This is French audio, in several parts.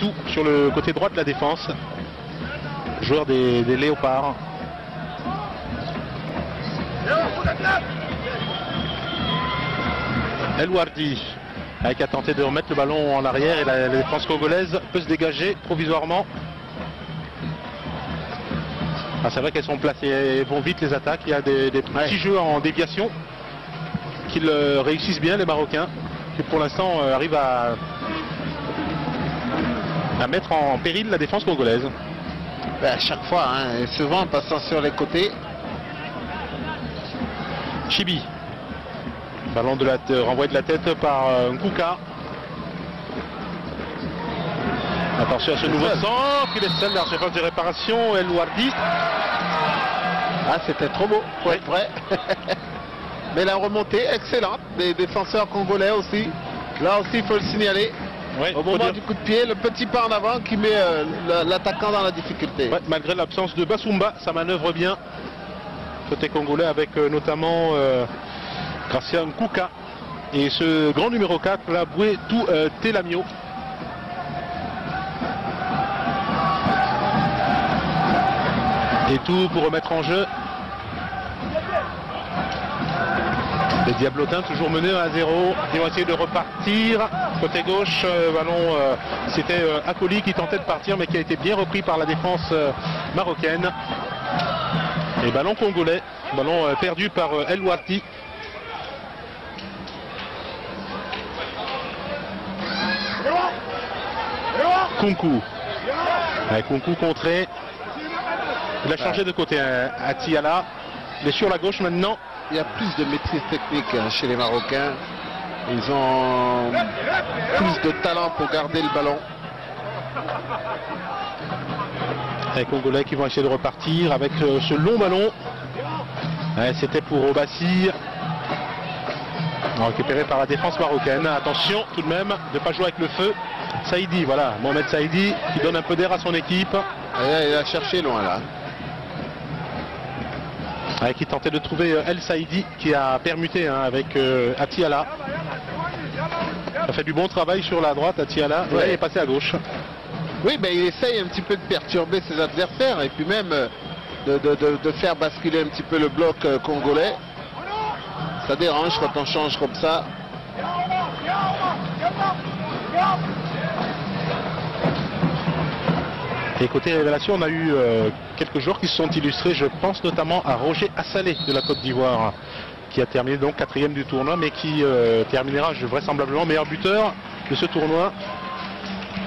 Bouetou sur le côté droit de la défense. Joueur des Léopards. El Wardi qui a tenté de remettre le ballon en arrière et la défense congolaise peut se dégager provisoirement. Ah, c'est vrai qu'elles sont placées, elles vont vite les attaques. Il y a des petits jeux en déviation qu'ils réussissent bien les Marocains, qui pour l'instant arrivent à mettre en péril la défense congolaise. À chaque fois, hein, et souvent en passant sur les côtés. Chibi. Ballon renvoyé de la tête par Nkuka. Attention à ce nouveau centre, il est seul dans la surface de réparation, El Wardi. Ah, c'était trop beau pour être vrai. Mais la remontée excellente des défenseurs congolais aussi. Là aussi, il faut le signaler. Ouais, au moment du coup de pied, le petit pas en avant qui met l'attaquant dans la difficulté. Ouais, malgré l'absence de Basumba, ça manœuvre bien. Côté congolais avec notamment Gracia Nkuka et ce grand numéro 4, là, Bouetou Telamio. Et tout pour remettre en jeu. Les Diablotins toujours menés à 0. Ils vont essayer de repartir. Côté gauche, ballon, c'était Akoli qui tentait de partir mais qui a été bien repris par la défense marocaine. Et ballon congolais, ballon perdu par El Wardi. Kunku. Avec Kunku contré. Il a changé de côté à Tiala. Il est sur la gauche maintenant. Il y a plus de maîtrise technique chez les Marocains. Ils ont plus de talent pour garder le ballon. Les Congolais qui vont essayer de repartir avec ce long ballon. C'était pour Obassi. Récupéré par la défense marocaine. Attention tout de même de ne pas jouer avec le feu. Saïdi, voilà, Mohamed Saïdi qui donne un peu d'air à son équipe. Il a cherché loin là. Qui tentait de trouver El Saïdi qui a permuté avec Atiala. Il a fait du bon travail sur la droite, Atiala, et là, il est passé à gauche. Oui, mais il essaye un petit peu de perturber ses adversaires et puis même de faire basculer un petit peu le bloc congolais. Ça dérange quand on change comme ça. Et côté révélation, on a eu quelques joueurs qui se sont illustrés. Je pense notamment à Roger Assalé de la Côte d'Ivoire, qui a terminé donc 4e du tournoi, mais qui terminera vraisemblablement meilleur buteur de ce tournoi,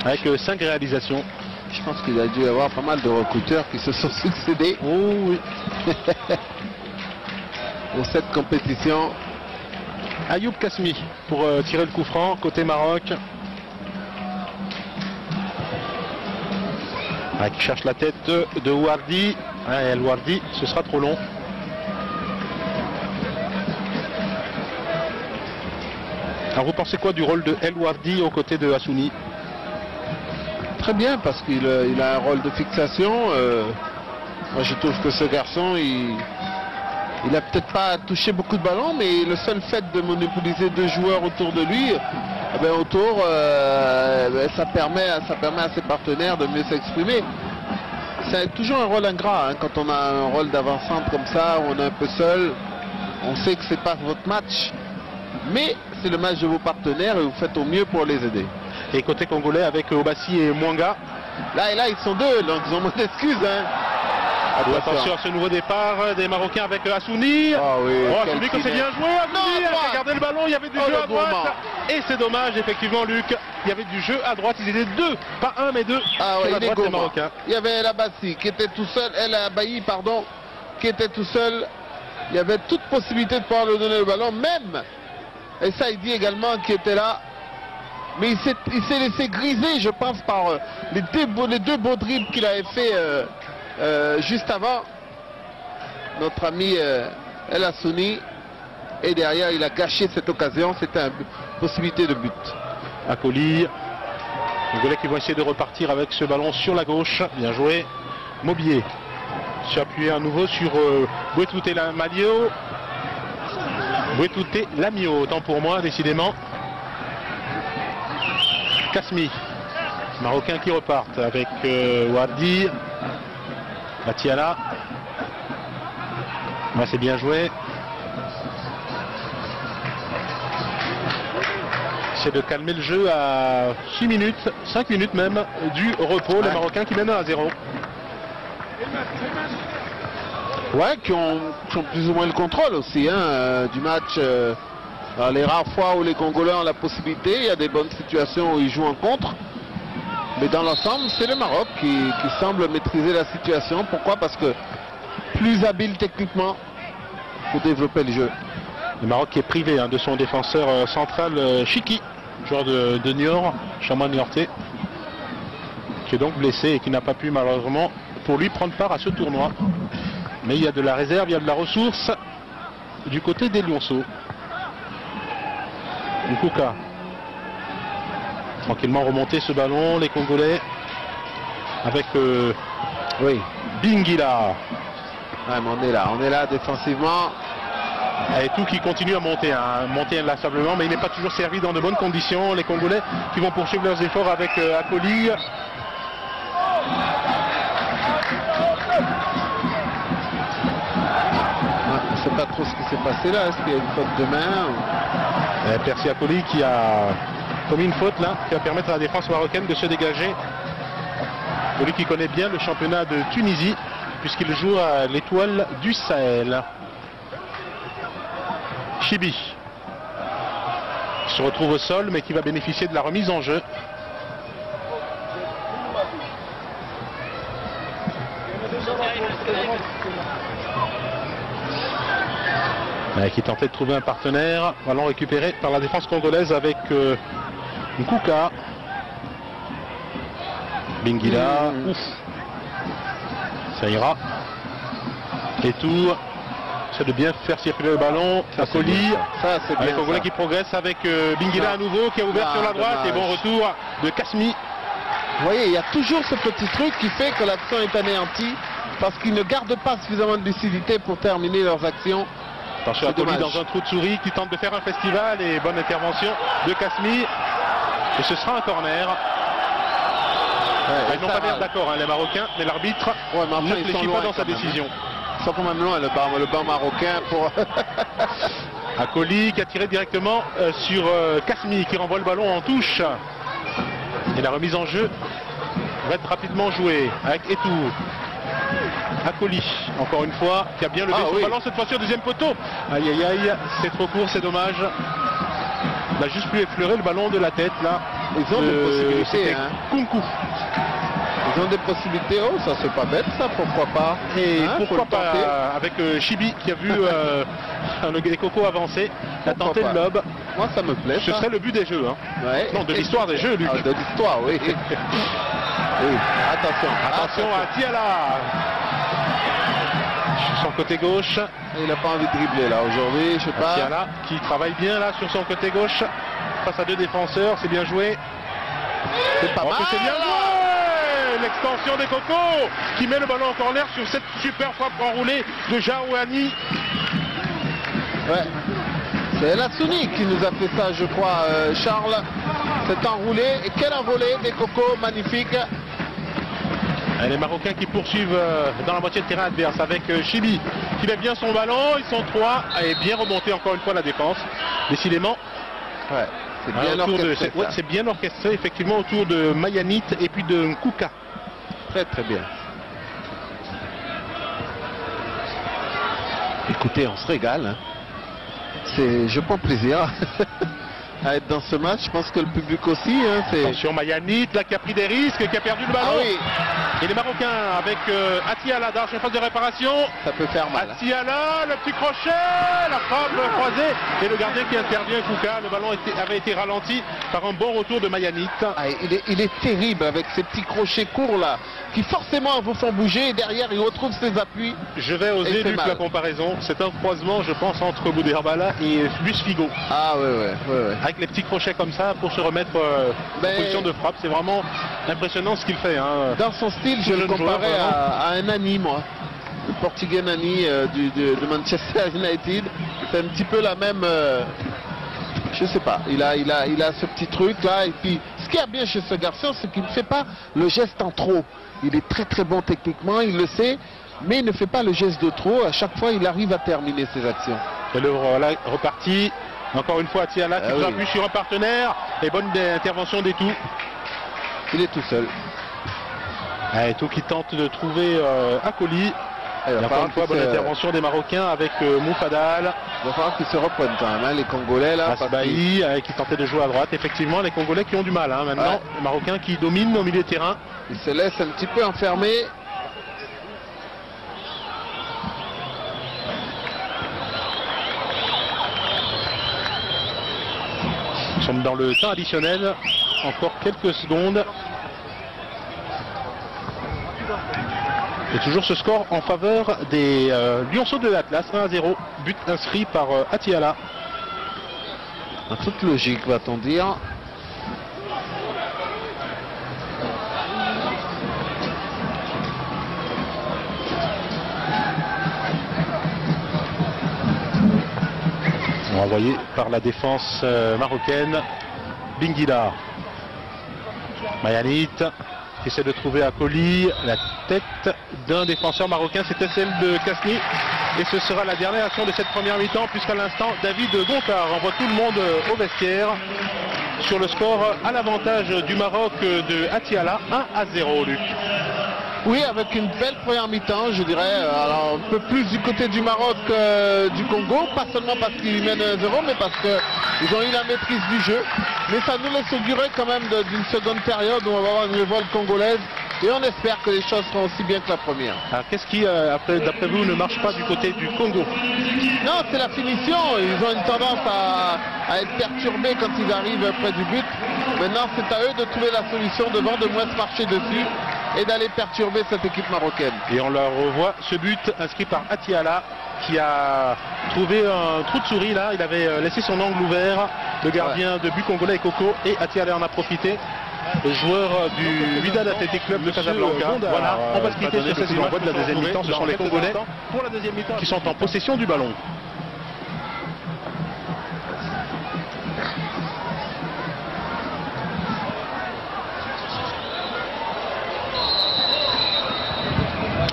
avec 5 réalisations. Je pense qu'il a dû y avoir pas mal de recruteurs qui se sont succédés. Oh oui. Pour cette compétition. Ayoub Kasmi pour tirer le coup franc, côté Maroc. Qui cherche la tête de Wardi. El Wardi, ce sera trop long. Alors vous pensez quoi du rôle de El Wardi aux côtés de Hassouni? Très bien, parce qu'il a un rôle de fixation. Moi je trouve que ce garçon, il a peut-être pas touché beaucoup de ballons, mais le seul fait de monopoliser 2 joueurs autour de lui, ça permet à ses partenaires de mieux s'exprimer. C'est toujours un rôle ingrat quand on a un rôle d'avant-centre comme ça, où on est un peu seul. On sait que c'est pas votre match, mais c'est le match de vos partenaires et vous faites au mieux pour les aider. Et côté congolais avec Obassi et Mwanga. Là ils sont 2, donc ils ont moins d'excuses. Attention à ce nouveau départ des Marocains avec Hassouni. Hassouni que c'est bien joué. Hassouni a regardé le ballon, il y avait du jeu à droite. Et c'est dommage, effectivement, Luc. Il y avait du jeu à droite. Ils étaient 2, pas 1 mais 2 sur la droite des Marocains. Il y avait El Abassi qui était tout seul, El Abayi, pardon, qui était tout seul. Il y avait toute possibilité de pouvoir lui donner le ballon, même. Et Saïdi également qui était là. Mais il s'est laissé griser, je pense, par les 2 beaux dribbles qu'il avait fait juste avant. Notre ami El Hassouni. Et derrière, il a gâché cette occasion. C'était une possibilité de but. Akoli. Les Congolais qui vont essayer de repartir avec ce ballon sur la gauche. Bien joué. Mobier. Se appuyer à nouveau sur Bouetou Telamio. Bouetou Telamio, autant pour moi, décidément. Kasmi. Marocains qui repartent avec Wardi, Atiala. Ouais, c'est bien joué. C'est de calmer le jeu à 6 minutes, 5 minutes même du repos. Les Marocains qui mènent 1-0. Ouais, qui ont plus ou moins le contrôle aussi du match. Dans les rares fois où les Congolais ont la possibilité, il y a des bonnes situations où ils jouent en contre. Mais dans l'ensemble, c'est le Maroc qui semble maîtriser la situation. Pourquoi? Parce que plus habile techniquement pour développer le jeu. Le Maroc qui est privé de son défenseur central Chiki, joueur de Niort, Chamois Niortais, qui est donc blessé et qui n'a pas pu malheureusement pour lui prendre part à ce tournoi. Mais il y a de la réserve, il y a de la ressource du côté des Lionceaux. Nkuka. Tranquillement remonter ce ballon, les Congolais avec Bingila. Ouais, mais on est là défensivement. Et tout qui continue à monter, monter inlassablement, mais il n'est pas toujours servi dans de bonnes conditions. Les Congolais qui vont poursuivre leurs efforts avec Akoli. Je ne sais pas trop ce qui s'est passé là. Est-ce qu'il y a une faute de main Percy Akoli qui a commis une faute là, qui va permettre à la défense marocaine de se dégager. Akoli qui connaît bien le championnat de Tunisie, puisqu'il joue à l'Étoile du Sahel. Chibi qui se retrouve au sol mais qui va bénéficier de la remise en jeu. Qui tentait de trouver un partenaire. Ballon récupéré par la défense congolaise avec Nkuka. Bingila. Ouf. Ça ira. Et tout. C'est de bien faire circuler le ballon. Akoli. Les Congolais qui progressent avec Bingila à nouveau qui a ouvert sur la droite. Et bon retour de Kasmi. Vous voyez, il y a toujours ce petit truc qui fait que l'action est anéantie parce qu'ils ne gardent pas suffisamment de lucidité pour terminer leurs actions. Attention à Akoli dans un trou de souris qui tente de faire un festival et bonne intervention de Kasmi. Et ce sera un corner. Ils n'ont pas l'air d'accord les Marocains, mais l'arbitre ne réfléchit pas dans sa décision. Ils sont quand même loin le banc marocain pour... Akoli qui a tiré directement sur Kasmi qui renvoie le ballon en touche. Et la remise en jeu va être rapidement jouée avec Etou. Akoli, encore une fois, qui a bien levé son ballon cette fois-ci au deuxième poteau. Aïe aïe aïe, c'est trop court, c'est dommage. Il a juste pu effleurer le ballon de la tête là. Ils ont des possibilités. Kunku. Ils ont des possibilités. Oh, ça c'est pas bête ça, pourquoi pas. Et pourquoi pas avec Chibi qui a vu les Cocos avancer, a tenté le lob. Moi ça me plaît. Ce serait le but des jeux. Ouais. Non, de l'histoire des jeux, Luc. De l'histoire, oui. Oui. Attention à Tiala. Sur son côté gauche. Il n'a pas envie de dribbler là aujourd'hui, je sais pas. Tiala qui travaille bien là sur son côté gauche. Face à deux défenseurs, c'est bien joué. C'est pas mal. C'est bien joué. L'extension des Cocos qui met le ballon en corner sur cette super frappe enroulée de Jaouani. Ouais. C'est Lassouni qui nous a fait ça, je crois, Charles. C'est enroulé. Et quel envolé des Cocos, magnifique. Et les Marocains qui poursuivent dans la moitié de terrain adverse avec Chibi qui met bien son ballon. Ils sont trois et bien remonté encore une fois la défense. Décidément. Ouais, c'est bien orchestré. C'est bien orchestré effectivement autour de Mayanit et puis de Nkuka. Très très bien. Écoutez, on se régale. Je prends plaisir à être dans ce match. Je pense que le public aussi. Attention Mayanit là qui a pris des risques, qui a perdu le ballon. Et les Marocains avec Atiala dans une phase de réparation. Ça peut faire mal. Atiala, le petit crochet, la frappe croisée. Et le gardien qui intervient, Kouka. Le ballon avait été ralenti par un bon retour de Mayanit. Il est terrible avec ces petits crochets courts là, qui forcément vous font bouger. Et derrière, il retrouve ses appuis. Je vais oser Luc la comparaison. C'est un croisement, je pense, entre Boudherbala et Luis Figo. Ah ouais. Avec les petits crochets comme ça pour se remettre en position de frappe. C'est vraiment impressionnant ce qu'il fait. Dans son style, je le comparais à un Nani, moi. Le portugais Nani de Manchester United. C'est un petit peu la même... je sais pas. Il a ce petit truc là. Et puis, ce qu'il y a bien chez ce garçon, c'est qu'il ne fait pas le geste en trop. Il est très très bon techniquement, il le sait, mais il ne fait pas le geste de trop. À chaque fois, il arrive à terminer ses actions. Et le voilà reparti. Encore une fois, Atiala qui s'appuie sur un partenaire. Et bonne intervention des Tout. Il est tout seul. Et Tout qui tente de trouver Akoli. Et encore une fois, bonne intervention des Marocains avec Moufadal. Il va falloir qu'ils se reprennent quand même, hein, les Congolais là. Asbaï qui tentait de jouer à droite. Effectivement, les Congolais qui ont du mal. Hein, maintenant, les Marocains qui dominent au milieu de terrain. Ils se laissent un petit peu enfermer. Nous sommes dans le temps additionnel. Encore quelques secondes. Et toujours ce score en faveur des Lionceaux de l'Atlas, 1-0, but inscrit par Atiala. En toute logique, va-t-on dire. Envoyé par la défense marocaine. Bingila. Mayanit qui essaie de trouver Akoli. La tête d'un défenseur marocain, c'était celle de Kasni. Et ce sera la dernière action de cette première mi-temps, puisqu'à l'instant, David Gontard envoie tout le monde au vestiaire. Sur le score à l'avantage du Maroc de Atiala, 1-0, Luc. Oui, avec une belle première mi-temps, je dirais. Alors, un peu plus du côté du Maroc que du Congo, pas seulement parce qu'ils mènent 1-0, mais parce qu'ils ont eu la maîtrise du jeu. Mais ça nous laisse augurer quand même d'une seconde période où on va avoir une révolte congolaise. Et on espère que les choses seront aussi bien que la première. Alors qu'est-ce qui, d'après vous, ne marche pas du côté du Congo? Non, c'est la finition. Ils ont une tendance à être perturbés quand ils arrivent près du but. Maintenant, c'est à eux de trouver la solution devant, de moins se marcher dessus et d'aller perturber cette équipe marocaine. Et on leur revoit ce but inscrit par Atiala qui a trouvé un trou de souris là. Il avait laissé son angle ouvert. Le gardien de but congolais Coco, et Atiala en a profité. Le joueur du Wydad Athletic Club de Casablanca. Voilà, on va se quitter sur cette image de la deuxième mi-temps. Ce sont les Congolais qui sont en possession du ballon.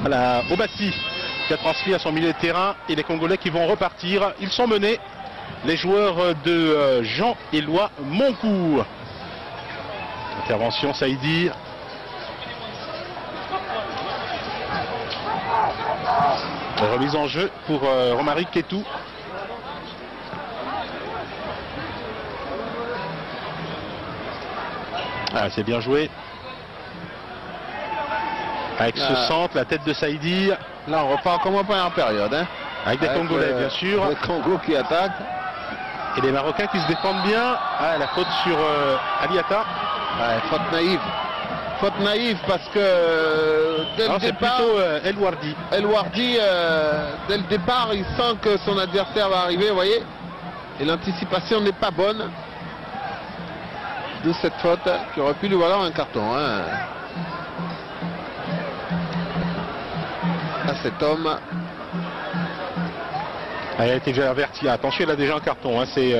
Voilà, Obassi qui a transmis à son milieu de terrain, et les Congolais qui vont repartir. Ils sont menés, les joueurs de Jean-Éloi Moncourt. Intervention Saïdi. Remise en jeu pour Romaric Ketou. Ah, c'est bien joué. Avec ce centre, la tête de Saïdi. Là, on repart comme en première période. Hein. Avec des Congolais, bien sûr. Les Congo qui attaquent. Et les Marocains qui se défendent bien. Ah, la faute sur Aliata. Ouais, faute naïve. Faute naïve parce que dès le départ, plutôt El Wardi. El Wardi, dès le départ, il sent que son adversaire va arriver, vous voyez. Et l'anticipation n'est pas bonne. D'où cette faute qui aurait pu lui valoir un carton. Hein. Là, cet homme. Elle a été déjà avertie. Attention, elle a déjà un carton. Hein. C'est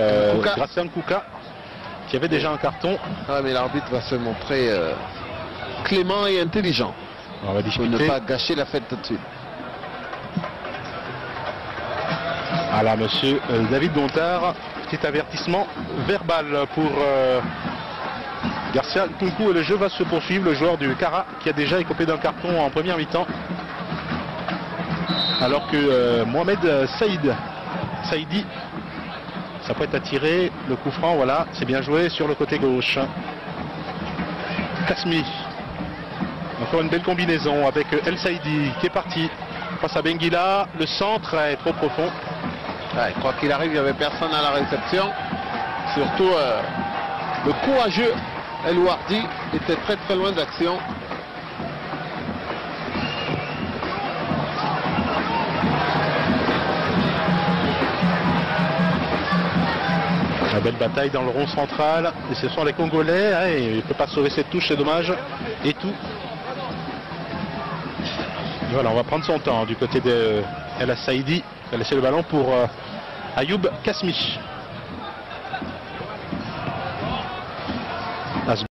Gracian Kouka qui avait déjà un carton. Ah, mais l'arbitre va se montrer clément et intelligent. On va discuter. Pour ne pas gâcher la fête tout de suite. Voilà, monsieur David Gontard. Petit avertissement verbal pour Garcia Tunku, et le jeu va se poursuivre. Le joueur du Cara qui a déjà écopé d'un carton en première mi-temps. Alors que Mohamed Saïdi s'apprête à tirer le coup franc. Voilà, c'est bien joué sur le côté gauche. Kasmi. Encore une belle combinaison avec El Saïdi qui est parti face à Bengila. Le centre est trop profond. Ouais, je crois qu'il arrive, il n'y avait personne à la réception. Surtout le courageux El Wardi était très très loin d'action. La belle bataille dans le rond central. Et ce sont les Congolais. Hein, et il ne peut pas sauver cette touche, c'est dommage. Et tout. Et voilà, on va prendre son temps du côté de El Saïdi. Il va laisser le ballon pour Ayoub Kasmi.